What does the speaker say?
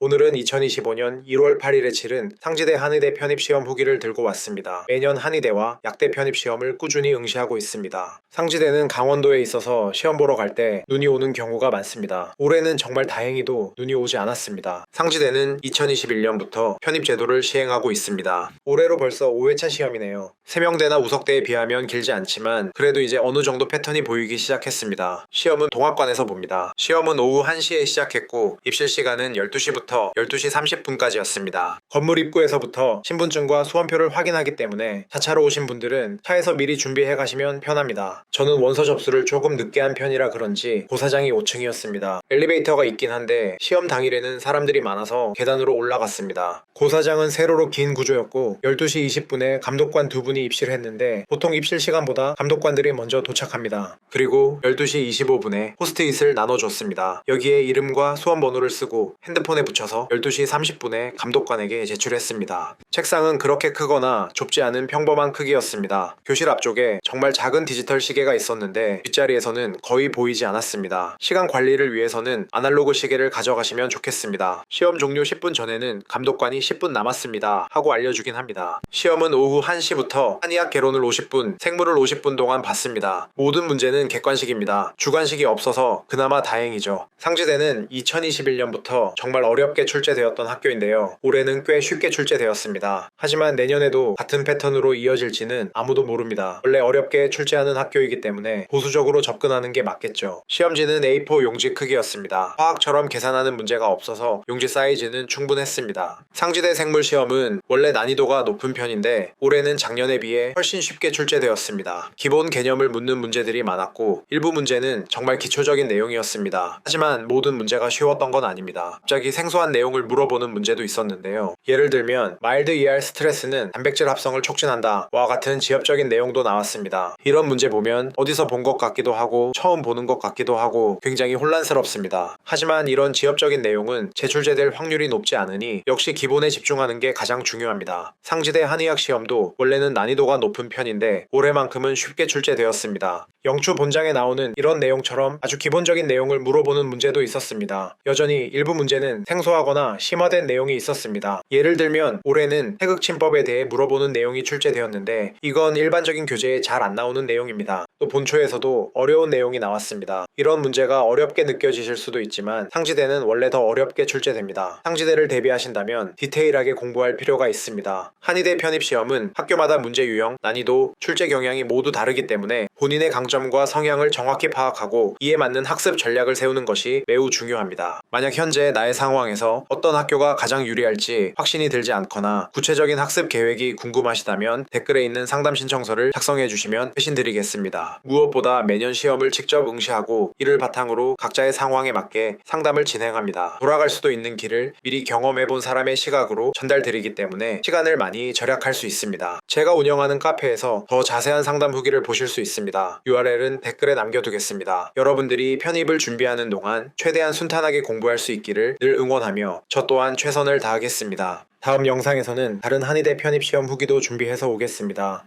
오늘은 2025년 1월 8일에 치른 상지대 한의대 편입시험 후기를 들고 왔습니다. 매년 한의대와 약대 편입시험을 꾸준히 응시하고 있습니다. 상지대는 강원도에 있어서 시험 보러 갈 때 눈이 오는 경우가 많습니다. 올해는 정말 다행히도 눈이 오지 않았습니다. 상지대는 2021년부터 편입제도를 시행하고 있습니다. 올해로 벌써 5회차 시험이네요. 세명대나 우석대에 비하면 길지 않지만 그래도 이제 어느 정도 패턴이 보이기 시작했습니다. 시험은 동학관에서 봅니다. 시험은 오후 1시에 시작했고 입실 시간은 12시부터 12시 30분까지였습니다. 건물 입구에서부터 신분증과 수험표를 확인하기 때문에 자차로 오신 분들은 차에서 미리 준비해 가시면 편합니다. 저는 원서 접수를 조금 늦게 한 편이라 그런지 고사장이 5층이었습니다. 엘리베이터가 있긴 한데 시험 당일에는 사람들이 많아서 계단으로 올라갔습니다. 고사장은 세로로 긴 구조였고 12시 20분에 감독관 두 분이 입실을 했는데 보통 입실 시간보다 감독관들이 먼저 도착합니다. 그리고 12시 25분에 포스트잇을 나눠줬습니다. 여기에 이름과 수험 번호를 쓰고 핸드폰에 붙여서 12시 30분에 감독관에게 제출했습니다. 책상은 그렇게 크거나 좁지 않은 평범한 크기였습니다. 교실 앞쪽에 정말 작은 디지털 시계가 있었는데 뒷자리에서는 거의 보이지 않았습니다. 시간 관리를 위해서는 아날로그 시계를 가져가시면 좋겠습니다. 시험 종료 10분 전에는 감독관이 10분 남았습니다 하고 알려주긴 합니다. 시험은 오후 1시부터 한의학 개론을 50분, 생물을 50분 동안 봤습니다. 모든 문제는 객관식입니다. 주관식이 없어서 그나마 다행이죠. 상지대는 2021년부터 정말 어렵게 출제되었던 학교인데요. 올해는 꽤 쉽게 출제되었습니다. 하지만 내년에도 같은 패턴으로 이어질지는 아무도 모릅니다. 원래 어렵게 출제하는 학교이기 때문에 보수적으로 접근하는 게 맞겠죠. 시험지는 A4 용지 크기였습니다. 화학처럼 계산하는 문제가 없어서 용지 사이즈는 충분했습니다. 상지대 생물 시험은 원래 난이도가 높은 편인데 올해는 작년에 비해 훨씬 쉽게 출제되었습니다. 기본 개념을 묻는 문제들이 많았고 일부 문제는 정말 기초적인 내용이었습니다. 하지만 모든 문제가 쉬웠던 건 아닙니다. 갑자기 생소한 내용을 물어보는 문제도 있었는데요. 예를 들면 마일드 ER 스트레스는 단백질 합성을 촉진한다 와 같은 지엽적인 내용도 나왔습니다. 이런 문제 보면 어디서 본 것 같기도 하고 처음 보는 것 같기도 하고 굉장히 혼란스럽습니다. 하지만 이런 지엽적인 내용은 재출제될 확률이 높지 않으니 역시 기본에 집중하는 게 가장 중요합니다. 상지대 한의학 시험도 원래는 난이도가 높은 편인데 올해만큼은 쉽게 출제되었습니다. 영추 본장에 나오는 이런 내용처럼 아주 기본적인 내용을 물어보는 문제도 있었습니다. 여전히 일부 문제는 생소하거나 심화된 내용이 있었습니다. 예를 들면 올해는 태극침법에 대해 물어보는 내용이 출제되었는데 이건 일반적인 교재에 잘 안 나오는 내용입니다. 또 본초에서도 어려운 내용이 나왔습니다. 이런 문제가 어렵게 느껴지실 수도 있지만 상지대는 원래 더 어렵게 출제됩니다. 상지대를 대비하신다면 디테일하게 공부할 필요가 있습니다. 한의대 편입시험은 학교마다 문제 유형, 난이도, 출제 경향이 모두 다르기 때문에 본인의 강점과 성향을 정확히 파악하고 이에 맞는 학습 전략을 세우는 것이 매우 중요합니다. 만약 현재 나의 상황에서 어떤 학교가 가장 유리할지 확신이 들지 않거나 구체적인 학습 계획이 궁금하시다면 댓글에 있는 상담 신청서를 작성해 주시면 회신드리겠습니다. 무엇보다 매년 시험을 직접 응시하고 이를 바탕으로 각자의 상황에 맞게 상담을 진행합니다. 돌아갈 수도 있는 길을 미리 경험해본 사람의 시각으로 전달드리기 때문에 시간을 많이 절약할 수 있습니다. 제가 운영하는 카페에서 더 자세한 상담 후기를 보실 수 있습니다. URL은 댓글에 남겨두겠습니다. 여러분들이 편입을 준비하는 동안 최대한 순탄하게 공부할 수 있기를 늘 응원하며 저 또한 최선을 다하겠습니다. 다음 영상에서는 다른 한의대 편입시험 후기도 준비해서 오겠습니다.